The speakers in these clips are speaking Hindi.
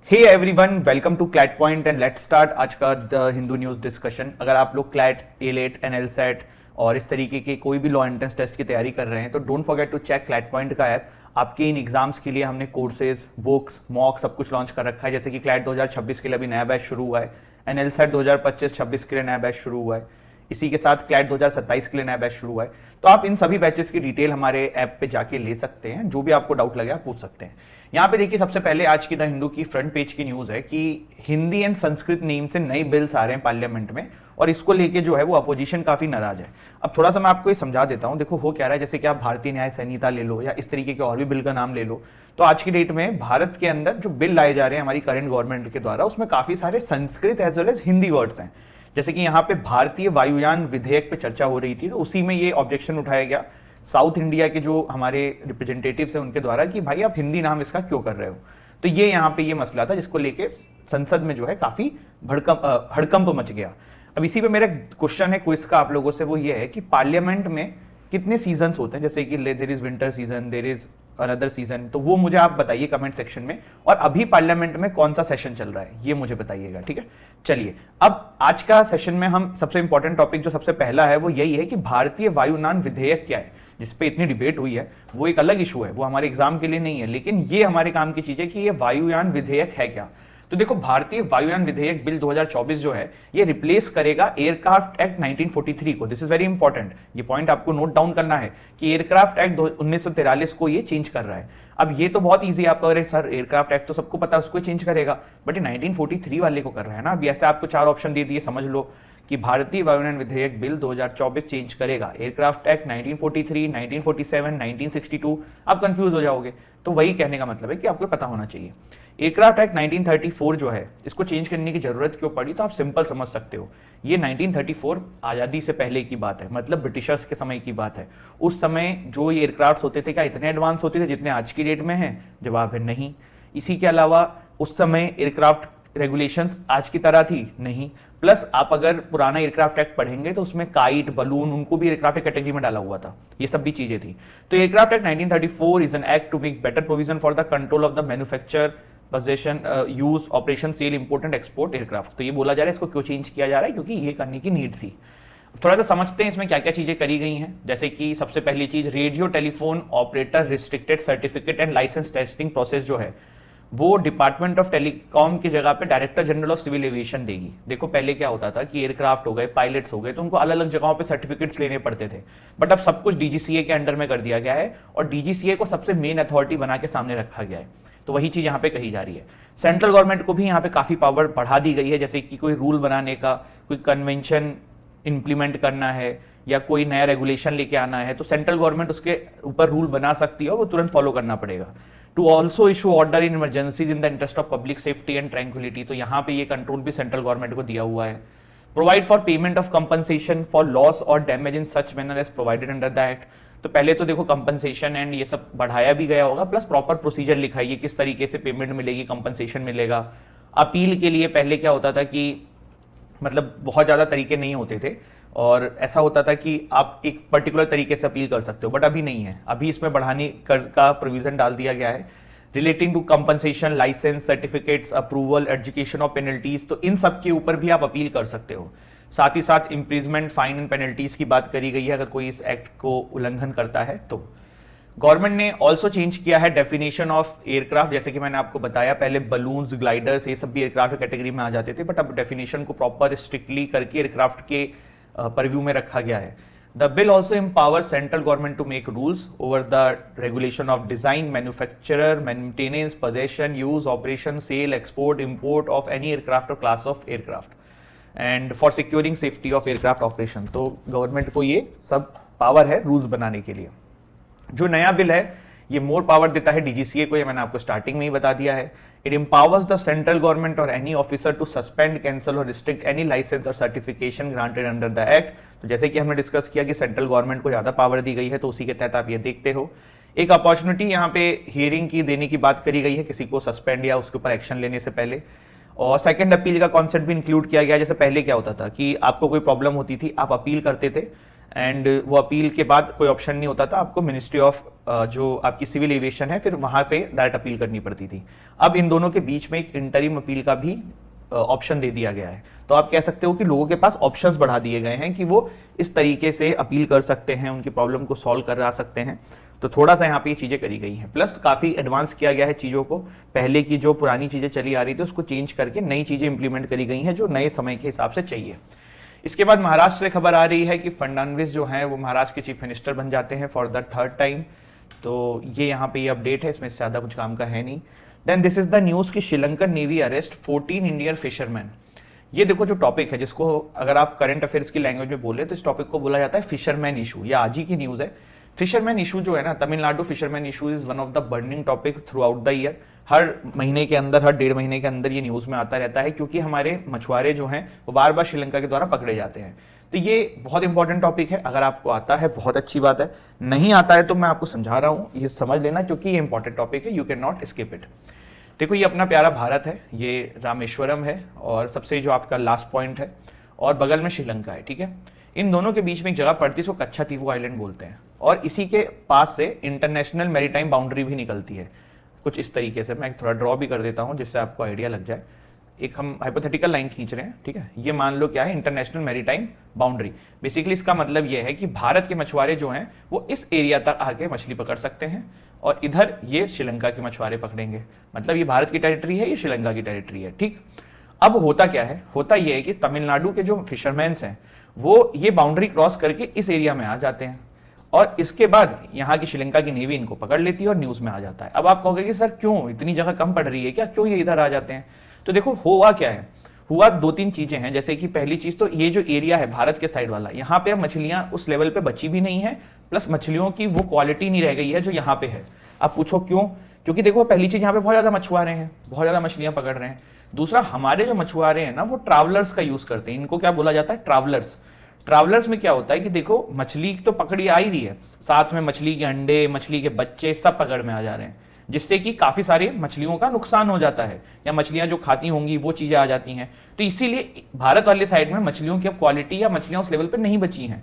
Hey everyone, welcome to CLAT point and let's start आज का द हिंदू न्यूज़ डिस्कशन। अगर आप लोग क्लैट, एलेट, एनएलसेट और इस तरीके के कोई भी लॉ एंट्रेंस टेस्ट की तैयारी कर रहे हैं तो don't forget to check CLAT point का ऐप। आपके इन एग्जाम्स के लिए हमने कोर्सेज, बुक्स, मॉक सब कुछ लॉन्च कर रखा है। जैसे कि क्लैट 2026 के लिए अभी नया बैच शुरू हुआ है, एनएलसेट 2025-26 के लिए नया बैच शुरू हुआ है, इसी के साथ क्लैट 2027 के लिए नया बैच शुरू हुआ है। तो आप इन सभी बैचेस की डिटेल हमारे ऐप पे जाके ले सकते हैं। जो भी आपको डाउट लगे आप पूछ सकते हैं। यहाँ पे देखिए, सबसे पहले आज की द हिंदू की फ्रंट पेज की न्यूज़ है कि हिंदी एंड संस्कृत नेम से नए बिल्स आ रहे हैं पार्लियामेंट में और इसको लेके जो है वो अपोजिशन काफ़ी नाराज है। अब थोड़ा सा मैं आपको ये समझा देता हूँ। देखो हो क्या रहा है, जैसे कि आप भारतीय न्याय संहिता ले लो या इस तरीके के और भी बिल का नाम ले लो, तो आज की डेट में भारत के अंदर जो बिल लाए जा रहे हैं हमारी करंट गवर्नमेंट के द्वारा, उसमें काफ़ी सारे Sanskrit as well as Hindi words हैं। जैसे कि यहाँ पे भारतीय वायुयान विधेयक पे चर्चा हो रही थी, तो उसी में ये ऑब्जेक्शन उठाया गया साउथ इंडिया के जो हमारे रिप्रेजेंटेटिव्स हैं उनके द्वारा कि भाई आप हिंदी नाम इसका क्यों कर रहे हो। तो ये यहाँ पे ये मसला था जिसको लेके संसद में जो है काफी हड़कंप मच गया। अब इसी पे मेरा क्वेश्चन है क्विज का आप लोगों से, वो ये है कि पार्लियामेंट में कितने सीजन्स होते हैं। जैसे कि there is winter season, there is another season, तो वो मुझे आप बताइए कमेंट सेक्शन में। और अभी पार्लियामेंट में कौन सा सेशन चल रहा है ये मुझे बताइएगा, ठीक है। चलिए, अब आज का सेशन में हम सबसे इंपॉर्टेंट टॉपिक जो सबसे पहला है वो यही है कि भारतीय वायुयान विधेयक क्या है, जिसपे इतनी डिबेट हुई है। वो एक अलग इशू है, वो हमारे एग्जाम के लिए नहीं है, लेकिन ये हमारे काम की चीज है कि ये वायुयान विधेयक है क्या। तो देखो, भारतीय वायुयान विधेयक बिल 2024 जो है ये रिप्लेस करेगा एयरक्राफ्ट एक्ट 1943 को। दिस इज वेरी इंपॉर्टेंट, ये पॉइंट आपको नोट डाउन करना है कि एयरक्राफ्ट एक्ट 1943 को ये चेंज कर रहा है। अब ये तो बहुत ईजी है, आपका अरे सर एयरक्राफ्ट एक्ट तो सबको पता है उसको चेंज करेगा, बट ये 1943 वाले को कर रहा है ना। अभी ऐसे आपको 4 ऑप्शन दे दिए, समझ लो कि भारतीय वायुयान विधेयक बिल 2024 चेंज करेगा एयरक्राफ्ट एक्ट 1943, 1947, 1962। आप कंफ्यूज हो जाओगे, तो वही कहने का मतलब है कि आपको पता होना चाहिए। एयरक्राफ्ट एक्ट 1934 जो है इसको चेंज करने की जरूरत क्यों पड़ी, तो आप सिंपल समझ सकते हो। ये 1934 आज़ादी से पहले की बात है, मतलब ब्रिटिशर्स के समय की बात है। उस समय जो ये एयरक्राफ्ट होते थे क्या इतने एडवांस होते थे जितने आज की डेट में हैं? जवाब है नहीं। इसी के अलावा उस समय एयरक्राफ्ट रेगुलेशंस आज की तरह थी नहीं। प्लस आप अगर पुराना एयरक्राफ्ट एक्ट पढ़ेंगे तो उसमें काइट, बलून, उनको भी एयरक्राफ्ट कैटेगरी में डाला हुआ था, ये सब भी चीजें थी। तो aircraft act 1934 is an act to make better provision for the control of the manufacture, possession, use, operation, sale, import and export aircraft. तो ये बोला जा रहा है इसको क्यों चेंज किया जा रहा है, क्योंकि ये करने की नीड थी। थोड़ा सा समझते हैं इसमें क्या क्या चीजें करी गई हैं। जैसे कि सबसे पहली चीज, radio telephone operator restricted certificate and licence testing process जो है वो डिपार्टमेंट ऑफ टेलीकॉम की जगह पे director general of civil aviation देगी। देखो पहले क्या होता था कि एयरक्राफ्ट हो गए, पायलट्स हो गए, तो उनको अलग अलग जगहों पे सर्टिफिकेट्स लेने पड़ते थे, बट अब सब कुछ डीजीसीए के अंडर में कर दिया गया है और डीजीसीए को सबसे मेन अथॉरिटी बना के सामने रखा गया है। तो वही चीज यहाँ पे कही जा रही है। सेंट्रल गवर्नमेंट को भी यहाँ पे काफी पावर बढ़ा दी गई है, जैसे कि कोई रूल बनाने का, कोई कन्वेंशन इंप्लीमेंट करना है या कोई नया रेगुलेशन लेके आना है तो सेंट्रल गवर्नमेंट उसके ऊपर रूल बना सकती है और वो तुरंत फॉलो करना पड़ेगा। To also issue order in emergencies in the interest of public safety and tranquillity, तो यहाँ पे ये कंट्रोल भी सेंट्रल गवर्नमेंट को दिया हुआ है। Provide for payment of compensation for loss और damage in such manner as provided under the act. तो पहले तो देखो कंपनसेशन एंड ये सब बढ़ाया भी गया होगा, प्लस प्रॉपर प्रोसीजर लिखा है किस तरीके से पेमेंट मिलेगी, कंपनसेशन मिलेगा। अपील के लिए पहले क्या होता था कि मतलब बहुत ज़्यादा तरीके नहीं होते थे और ऐसा होता था कि आप एक पर्टिकुलर तरीके से अपील कर सकते हो, बट अभी नहीं है। अभी इसमें बढ़ाने का प्रोविजन डाल दिया गया है relating to compensation, licences, certificates, approval, education और पेनल्टीज। तो इन सब के ऊपर भी आप अपील कर सकते हो। साथ ही साथ इम्प्रीजमेंट, फाइन एंड पेनल्टीज की बात करी गई है अगर कोई इस एक्ट को उल्लंघन करता है तो। गवर्नमेंट ने ऑल्सो चेंज किया है डेफिनेशन ऑफ एयरक्राफ्ट। जैसे कि मैंने आपको बताया पहले बलून्स, ग्लाइडर्स, ये सब भी एयरक्राफ्ट कैटेगरी में आ जाते थे, बट अब डेफिनेशन को प्रॉपर स्ट्रिक्टली करके एयरक्राफ्ट के परव्यू में रखा गया है। The bill also empower central government to make rules over the regulation of design, manufacturer, maintenance, possession, use, operation, sale, export, import of any aircraft or class of aircraft and for securing safety of aircraft operation. तो गवर्नमेंट को ये सब पावर है रूल्स बनाने के लिए। जो नया बिल है ये मोर पावर देता है डीजीसीए को, ये मैंने आपको स्टार्टिंग में ही बता दिया है। It empowers the central government or any officer to suspend, cancel or restrict any license or certification granted under the act. तो जैसे कि हमने डिस्कस किया कि सेंट्रल गवर्नमेंट को ज्यादा पावर दी गई है, तो उसी के तहत आप ये देखते हो। एक अपॉर्चुनिटी यहाँ पे हियरिंग की देने की बात करी गई है किसी को सस्पेंड या उसके ऊपर एक्शन लेने से पहले। और सेकंड अपील का कॉन्सेप्ट भी इंक्लूड किया गया। जैसे पहले क्या होता था कि आपको कोई प्रॉब्लम होती थी, आप अपील करते थे एंड वो अपील के बाद कोई ऑप्शन नहीं होता था, आपको मिनिस्ट्री ऑफ जो आपकी सिविल एविएशन है फिर वहां पे डायरेक्ट अपील करनी पड़ती थी। अब इन दोनों के बीच में एक इंटरिम अपील का भी ऑप्शन दे दिया गया है। तो आप कह सकते हो कि लोगों के पास ऑप्शंस बढ़ा दिए गए हैं कि वो इस तरीके से अपील कर सकते हैं, उनकी प्रॉब्लम को सॉल्व करा सकते हैं। तो थोड़ा सा यहाँ पे ये चीज़ें करी गई हैं, प्लस काफ़ी एडवांस किया गया है चीज़ों को। पहले की जो पुरानी चीज़ें चली आ रही थी उसको चेंज करके नई चीज़ें इंप्लीमेंट करी गई हैं जो नए समय के हिसाब से चाहिए। इसके बाद महाराष्ट्र से खबर आ रही है कि फडणवीस जो हैं वो महाराष्ट्र के चीफ मिनिस्टर बन जाते हैं फॉर द थर्ड टाइम। तो ये यहाँ पे ये अपडेट है, इसमें ज़्यादा कुछ काम का है नहीं। Then this is the news कि Sri Lankan navy arrest 14 Indian fisherman. ये देखो जो टॉपिक है, जिसको अगर आप करंट अफेयर्स की लैंग्वेज में बोले तो इस टॉपिक को बोला जाता है फिशरमैन इशू। ये आज ही की न्यूज़ है। फिशरमैन इशू जो है ना, Tamil Nadu fisherman issue is one of the burning topic through out the year. हर महीने के अंदर, हर 1.5 महीने के अंदर ये न्यूज़ में आता रहता है, क्योंकि हमारे मछुआरे जो हैं वो बार बार श्रीलंका के द्वारा पकड़े जाते हैं। तो ये बहुत इंपॉर्टेंट टॉपिक है। अगर आपको आता है बहुत अच्छी बात है, नहीं आता है तो मैं आपको समझा रहा हूँ, ये समझ लेना, क्योंकि ये इंपॉर्टेंट टॉपिक है, you can not skip it. देखो ये अपना प्यारा भारत है, ये रामेश्वरम है और सबसे जो आपका लास्ट पॉइंट है, और बगल में श्रीलंका है, ठीक है। इन दोनों के बीच में एक जगह पड़ती है, इसको कच्छातीवू आइलैंड बोलते हैं, और इसी के पास से इंटरनेशनल मैरीटाइम बाउंड्री भी निकलती है कुछ इस तरीके से। मैं थोड़ा ड्रॉ भी कर देता हूँ जिससे आपको आइडिया लग जाए। एक हम हाइपोथेटिकल लाइन खींच रहे हैं, ठीक है। ये मान लो क्या है, इंटरनेशनल मैरीटाइम बाउंड्री। बेसिकली इसका मतलब ये है कि भारत के मछुआरे जो हैं वो इस एरिया तक आके मछली पकड़ सकते हैं, और इधर ये श्रीलंका के मछुआरे पकड़ेंगे। मतलब ये भारत की टेरिटरी है, ये श्रीलंका की टेरिटरी है, ठीक। अब होता क्या है, होता ये है कि तमिलनाडु के जो फिशरमैन्स हैं वो ये बाउंड्री क्रॉस करके इस एरिया में आ जाते हैं, और इसके बाद यहाँ की श्रीलंका की नेवी इनको पकड़ लेती है और न्यूज़ में आ जाता है। अब आप कहोगे कि सर क्यों, इतनी जगह कम पड़ रही है क्या, क्यों ये इधर आ जाते हैं? तो देखो हुआ क्या है, हुआ 2-3 चीजें हैं। जैसे कि पहली चीज तो ये जो एरिया है भारत के साइड वाला, यहाँ पे मछलियां उस लेवल पे बची भी नहीं है, प्लस मछलियों की वो क्वालिटी नहीं रह गई है जो यहाँ पे है। आप पूछो क्यों? क्योंकि देखो पहली चीज, यहाँ पे बहुत ज्यादा मछुआरे हैं, बहुत ज्यादा मछलियां पकड़ रहे हैं। दूसरा, हमारे जो मछुआरे हैं ना वो ट्रैवलर्स का यूज करते हैं। इनको क्या बोला जाता है, ट्रैवलर्स। ट्रैवलर्स में क्या होता है कि देखो मछली तो पकड़ी आ ही रही है, साथ में मछली के अंडे, मछली के बच्चे सब पकड़ में आ जा रहे हैं, जिससे कि काफी सारी मछलियों का नुकसान हो जाता है, या मछलियां जो खाती होंगी वो चीजें आ जाती हैं। तो इसीलिए भारत वाले साइड में मछलियों की अब क्वालिटी या मछलियां उस लेवल पे नहीं बची हैं।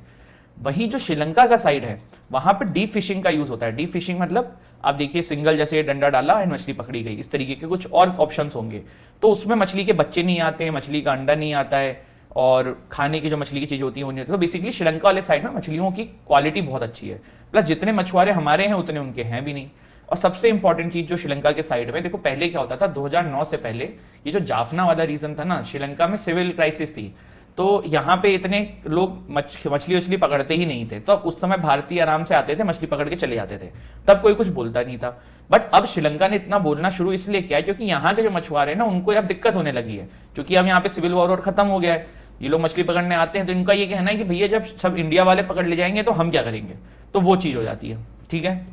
वही जो श्रीलंका का साइड है वहां पे डीप फिशिंग का यूज होता है। डीप फिशिंग मतलब आप देखिए, सिंगल जैसे डंडा डाला एंड मछली पकड़ी गई, इस तरीके के कुछ और ऑप्शंस होंगे। तो उसमें मछली के बच्चे नहीं आते हैं, मछली का अंडा नहीं आता है, और खाने की जो मछली की चीज होती है वो नहीं होती। तो बेसिकली श्रीलंका वाले साइड में मछलियों की क्वालिटी बहुत अच्छी है, प्लस जितने मछुआरे हमारे हैं उतने उनके हैं भी नहीं। और सबसे इंपॉर्टेंट चीज जो श्रीलंका के साइड में, देखो पहले क्या होता था, 2009 से पहले ये जो जाफना वाला रीजन था ना, श्रीलंका में सिविल क्राइसिस थी, तो यहाँ पे इतने लोग मछली उछली पकड़ते ही नहीं थे। तो उस समय भारतीय आराम से आते थे, मछली पकड़ के चले जाते थे, तब कोई कुछ बोलता नहीं था। बट अब श्रीलंका ने इतना बोलना शुरू इसलिए किया क्योंकि यहाँ के जो मछुआरे हैं ना उनको अब दिक्कत होने लगी है, क्योंकि अब यहाँ पे सिविल वॉर और खत्म हो गया है। ये लोग मछली पकड़ने आते हैं तो इनका ये कहना है कि भैया जब सब इंडिया वाले पकड़ ले जाएंगे तो हम क्या करेंगे, तो वो चीज हो जाती है, ठीक है।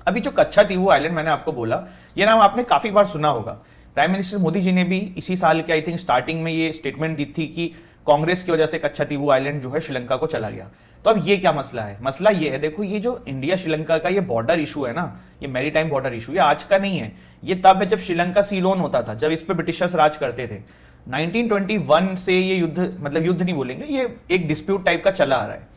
अभी जो कच्छातीवू आइलैंड मैंने आपको बोला, ये नाम आपने काफी बार सुना होगा। प्राइम मिनिस्टर मोदी जी ने भी इसी साल के आई थिंक स्टार्टिंग में ये स्टेटमेंट दी थी कि कांग्रेस की वजह से कच्छातीवू आइलैंड जो है श्रीलंका को चला गया। तो अब ये क्या मसला है, मसला ये है, देखो ये जो इंडिया श्रीलंका का ये बॉर्डर इशू है ना, ये मैरीटाइम बॉर्डर इशू, ये आज का नहीं है। ये तब है जब श्रीलंका सीलोन होता था, जब इस पे ब्रिटिशर्स राज करते थे। 1921 से ये युद्ध, मतलब युद्ध नहीं बोलेंगे, ये एक डिस्प्यूट टाइप का चला आ रहा है।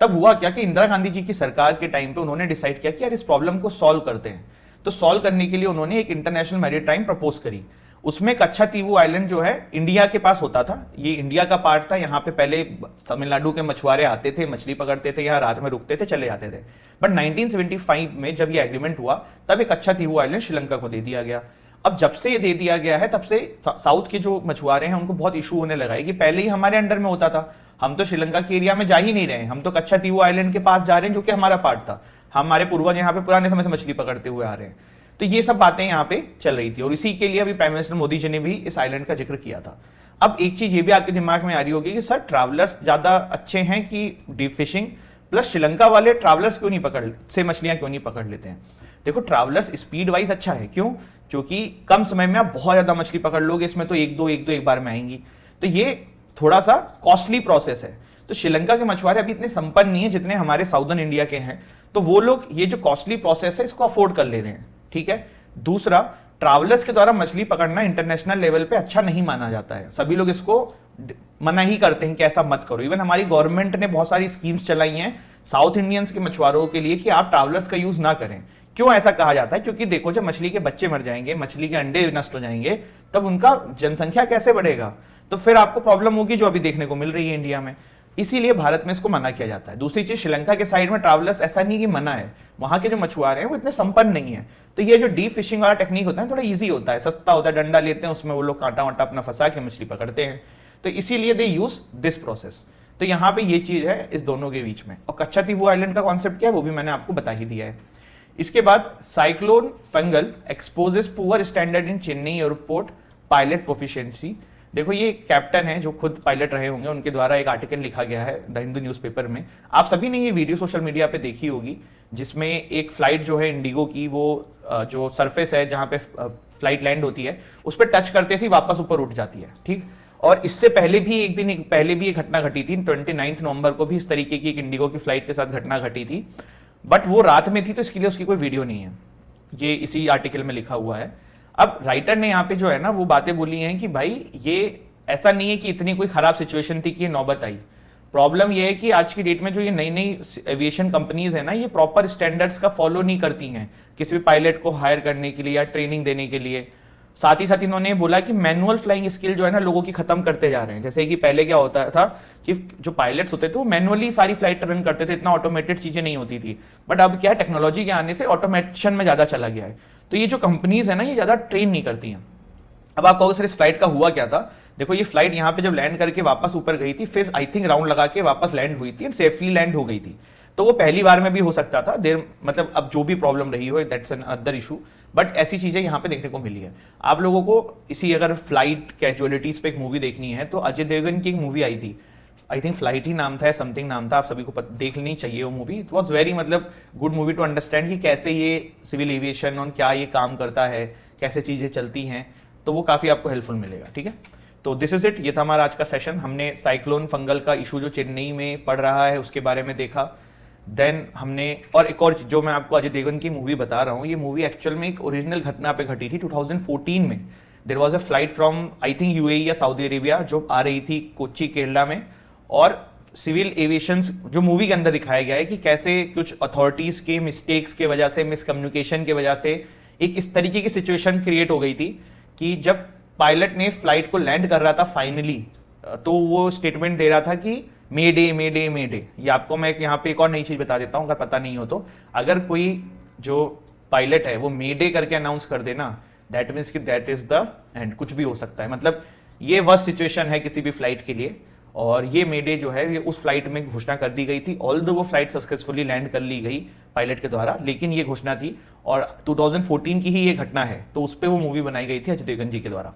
तब हुआ क्या कि इंदिरा गांधी जी की सरकार के टाइम पे उन्होंने डिसाइड किया कि यार इस प्रॉब्लम को सॉल्व करते हैं। तो सॉल्व करने के लिए उन्होंने एक इंटरनेशनल मैरीटाइम प्रपोज करी। उसमें कच्छातीवू आइलैंड जो है इंडिया के पास होता था, ये इंडिया का पार्ट था। यहाँ पे पहले तमिलनाडु के मछुआरे आते थे, मछली पकड़ते थे, यहाँ रात में रुकते थे, चले जाते थे। बट 1975 में जब ये एग्रीमेंट हुआ तब एक कच्छातीवू आइलैंड श्रीलंका को दे दिया गया। अब जब से ये दे दिया गया है तब से साउथ के जो मछुआरे हैं उनको बहुत इशू होने लगा है कि पहले ही हमारे अंडर में होता था, हम तो श्रीलंका के एरिया में जा ही नहीं रहे हैं, हम तो कच्छातीवू आइलैंड के पास जा रहे हैं जो कि हमारा पार्ट था, हमारे पूर्वज यहाँ पे पुराने समय से मछली पकड़ते हुए आ रहे हैं। तो ये सब बातें यहाँ पे चल रही थी, और इसी के लिए अभी प्राइम मिनिस्टर मोदी जी ने भी इस आइलैंड का जिक्र किया था। अब एक चीज ये भी आपके दिमाग में आ रही होगी कि सर ट्रैवलर्स ज्यादा अच्छे हैं कि डीप फिशिंग, प्लस श्रीलंका वाले ट्रैवलर्स क्यों नहीं पकड़ से मछलियां क्यों नहीं पकड़ लेते हैं? देखो ट्रैवलर्स स्पीड वाइज अच्छा है, क्यों? क्योंकि कम समय में आप बहुत ज्यादा मछली पकड़ लोगे, इसमें तो एक दो एक बार में आएंगी। तो ये थोड़ा सा कॉस्टली प्रोसेस है। तो श्रीलंका के मछुआरे अभी इतने संपन्न नहीं है जितने हमारे साउदर्न इंडिया के हैं, तो वो लोग ये जो कॉस्टली प्रोसेस है इसको अफोर्ड कर ले रहे हैं, ठीक है। दूसरा, ट्रैवलर्स के द्वारा मछली पकड़ना इंटरनेशनल लेवल पे अच्छा नहीं माना जाता है, सभी लोग इसको मना ही करते हैं कि ऐसा मत करो। इवन हमारी गवर्नमेंट ने बहुत सारी स्कीम्स चलाई हैं साउथ इंडियंस के मछुआरों के लिए कि आप ट्रैवलर्स का यूज ना करें। क्यों ऐसा कहा जाता है? क्योंकि देखो, जब मछली के बच्चे मर जाएंगे, मछली के अंडे नष्ट हो जाएंगे, तब उनका जनसंख्या कैसे बढ़ेगा? तो फिर आपको प्रॉब्लम होगी जो अभी देखने को मिल रही है इंडिया में। इसीलिए भारत में इसको मना किया जाता है। दूसरी चीज, श्रीलंका के साइड में ट्रैवलर्स ऐसा नहीं कि मना है, वहां के जो मछुआरे हैं वो इतने संपन्न नहीं है, तो ये जो डीप फिशिंग वाला टेक्निक होता है थोड़ा इजी होता है, सस्ता होता है, डंडा लेते हैं उसमें वो लोग कांटा वाटा अपना फंसा के मछली पकड़ते हैं, तो इसीलिए दे यूज दिस प्रोसेस। तो यहाँ पे ये चीज है इस दोनों के बीच में। और कच्छातीवू आइलैंड का कॉन्सेप्ट क्या है वो भी मैंने आपको बता ही दिया है। इसके बाद cyclone fungal exposes poor standard in Chennai airport pilot proficiency. देखो, ये कैप्टन है जो खुद पायलट रहे होंगे, उनके द्वारा एक आर्टिकल लिखा गया है द हिंदू न्यूज़पेपर में। आप सभी ने ये वीडियो सोशल मीडिया पे देखी होगी, जिसमें एक फ्लाइट जो है इंडिगो की, वो जो सरफेस है जहाँ पे फ्लाइट लैंड होती है उस पर टच करते ही वापस ऊपर उठ जाती है, ठीक। और इससे पहले भी एक दिन पहले भी एक घटना घटी थी, 29 नवंबर को भी इस तरीके की एक इंडिगो की फ्लाइट के साथ घटना घटी थी, बट वो रात में थी तो इसके लिए उसकी कोई वीडियो नहीं है, ये इसी आर्टिकल में लिखा हुआ है। अब राइटर ने यहाँ पे जो है ना वो बातें बोली हैं कि भाई ये ऐसा नहीं है कि इतनी कोई खराब सिचुएशन थी कि ये नौबत आई। प्रॉब्लम ये है कि आज की डेट में जो ये नई नई एविएशन कंपनीज है ना, ये प्रॉपर स्टैंडर्ड्स का फॉलो नहीं करती हैं किसी भी पायलट को हायर करने के लिए या ट्रेनिंग देने के लिए। साथ ही साथ इन्होंने बोला कि मैनुअल फ्लाइंग स्किल जो है ना लोगों की खत्म करते जा रहे हैं। जैसे कि पहले क्या होता था कि जो पायलट्स होते थे वो मैनुअली सारी फ्लाइट रन करते थे, इतना ऑटोमेटेड चीजें नहीं होती थी, बट अब क्या है, टेक्नोलॉजी के आने से ऑटोमेशन में ज्यादा चला गया है, तो ये जो कंपनीज है ना ये ज्यादा ट्रेन नहीं करती हैं। अब आप कहोगे सर इस फ्लाइट का हुआ क्या था? देखो, ये फ्लाइट यहाँ पे जब लैंड करके वापस ऊपर गई थी, फिर आई थिंक राउंड लगा के वापस लैंड हुई थी, सेफली लैंड हो गई थी, तो वो पहली बार में भी हो सकता था, देर मतलब अब जो भी प्रॉब्लम रही हो that's an other issue, but ऐसी चीजें यहाँ पे देखने को मिली है। आप लोगों को इसी अगर फ्लाइट कैजुअलिटीज पे एक मूवी देखनी है तो अजय देवगन की एक मूवी आई थी, आई थिंक फ्लाइट ही नाम था या समथिंग नाम था, आप सभी को देख लेनी चाहिए वो मूवी। इट वॉज वेरी मतलब गुड मूवी टू अंडरस्टैंड कि कैसे ये सिविल एविएशन और क्या ये काम करता है, कैसे चीजें चलती हैं, तो वो काफी आपको हेल्पफुल मिलेगा, ठीक है। तो दिस इज इट, ये था हमारा आज का सेशन। हमने साइक्लोन फंगल का इशू जो चेन्नई में पड़ रहा है उसके बारे में देखा, देन हमने और एक और जो मैं आपको अजय देवगन की मूवी बता रहा हूँ, ये मूवी एक्चुअल में एक ओरिजिनल घटना पे घटी थी 2014 में। There was a flight from I think UAE या सऊदी अरेबिया जो आ रही थी कोच्चि केरला में, और सिविल एविएशन जो मूवी के अंदर दिखाया गया है कि कैसे कुछ अथॉरिटीज के मिस्टेक्स के वजह से, मिसकम्युनिकेशन के वजह से एक इस तरीके की सिचुएशन क्रिएट हो गई थी कि जब पायलट ने फ्लाइट को लैंड कर रहा था फाइनली, तो वो स्टेटमेंट दे रहा था कि मे डे मे डे मे डे। ये आपको मैं यहाँ पे एक और नई चीज बता देता हूँ अगर पता नहीं हो तो, अगर कोई जो पायलट है वो मे डे करके अनाउंस कर देना, दैट मीन्स कि दैट इज द एंड, कुछ भी हो सकता है, मतलब ये वर्स्ट सिचुएशन है किसी भी फ्लाइट के लिए। और ये मे डे जो है ये उस फ्लाइट में घोषणा कर दी गई थी, ऑल्दो वो फ्लाइट सक्सेसफुली लैंड कर ली गई पायलट के द्वारा, लेकिन ये घोषणा थी और 2014 की ही ये घटना है, तो उस पर वो मूवी बनाई गई थी अजय देवगन जी के द्वारा।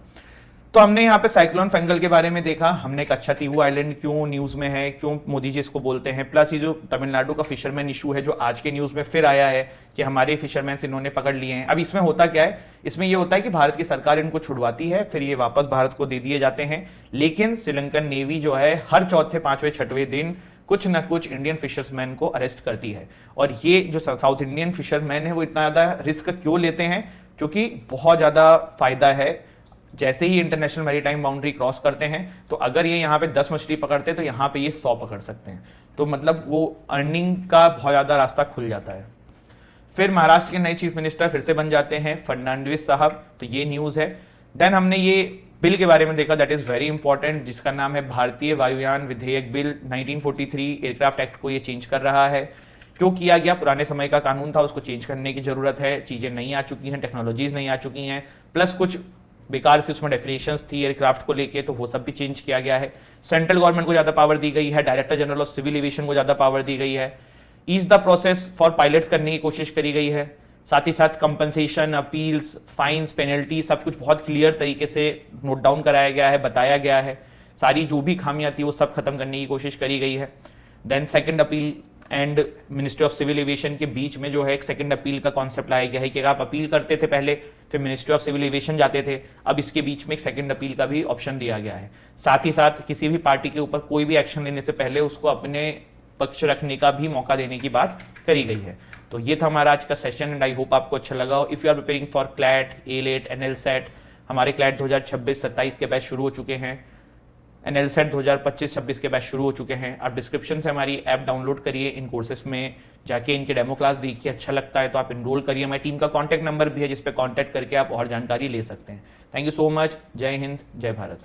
तो हमने यहाँ पे साइक्लोन फंगल के बारे में देखा, हमने कच्छातीवू आइलैंड क्यों न्यूज में है, क्यों मोदी जी इसको बोलते हैं, प्लस ये जो तमिलनाडु का फिशरमैन इशू है जो आज के न्यूज में फिर आया है कि हमारे फिशरमैन इन्होंने पकड़ लिए हैं। अब इसमें होता क्या है, इसमें ये होता है कि भारत की सरकार इनको छुड़वाती है, फिर ये वापस भारत को दे दिए जाते हैं, लेकिन श्रीलंकन नेवी जो है हर चौथे पांचवें छठवें दिन कुछ ना कुछ इंडियन फिशर्समैन को अरेस्ट करती है। और ये जो साउथ इंडियन फिशरमैन है वो इतना ज्यादा रिस्क क्यों लेते हैं? क्योंकि बहुत ज्यादा फायदा है, जैसे ही इंटरनेशनल मैरीटाइम बाउंड्री क्रॉस करते हैं तो अगर ये यहाँ पे 10 मछली पकड़ते हैं तो यहाँ पे ये 100 पकड़ सकते हैं, तो मतलब वो अर्निंग का बहुत ज्यादा रास्ता खुल जाता है। फिर महाराष्ट्र के नए चीफ मिनिस्टर फिर से बन जाते हैं फडणवीस साहब, तो ये न्यूज है। देन हमने ये बिल के बारे में देखा, दैट इज वेरी इंपॉर्टेंट, जिसका नाम है भारतीय वायुयान विधेयक बिल 1943 एयरक्राफ्ट एक्ट को ये चेंज कर रहा है। क्यों किया गया? पुराने समय का कानून था, उसको चेंज करने की जरूरत है, चीजें नई आ चुकी हैं, टेक्नोलॉजीज नई आ चुकी हैं, प्लस कुछ बेकार से उसमें डेफिनेशंस थी एयरक्राफ्ट को लेके, तो वो सब भी चेंज किया गया है। सेंट्रल गवर्नमेंट को ज्यादा पावर दी गई है, director general of civil aviation को ज्यादा पावर दी गई है, ease the process for pilots करने की कोशिश करी गई है। साथ ही साथ कंपनसेशन, अपील्स, फाइन्स, पेनल्टी सब कुछ बहुत क्लियर तरीके से नोट डाउन कराया गया है, बताया गया है, सारी जो भी खामियां थी वो सब खत्म करने की कोशिश करी गई है। Then second appeal and ministry of civil aviation के बीच में जो है एक सेकंड अपील का कॉन्सेप्ट लाया गया है कि आप अपील करते थे पहले, फिर मिनिस्ट्री ऑफ सिविल एविएशन जाते थे, अब इसके बीच में एक सेकंड अपील का भी ऑप्शन दिया गया है। साथ ही साथ किसी भी पार्टी के ऊपर कोई भी एक्शन लेने से पहले उसको अपने पक्ष रखने का भी मौका देने की बात करी गई है। तो ये था हमारा आज का सेशन एंड आई होप आपको अच्छा लगा हो। If you are preparing for CLAT, AILET, NL SET, हमारे क्लैट 2026-27 के बैच शुरू हो चुके हैं। एंड एल सेट 2025-26 के बैच शुरू हो चुके हैं। आप डिस्क्रिप्शन से हमारी ऐप डाउनलोड करिए, इन कोर्सेज में जाके इनके डेमो क्लास देखिए, अच्छा लगता है तो आप इनरोल करिए। हमारी टीम का कॉन्टैक्ट नंबर भी है जिस पे कॉन्टैक्ट करके आप और जानकारी ले सकते हैं। Thank you so much. जय हिंद, जय भारत।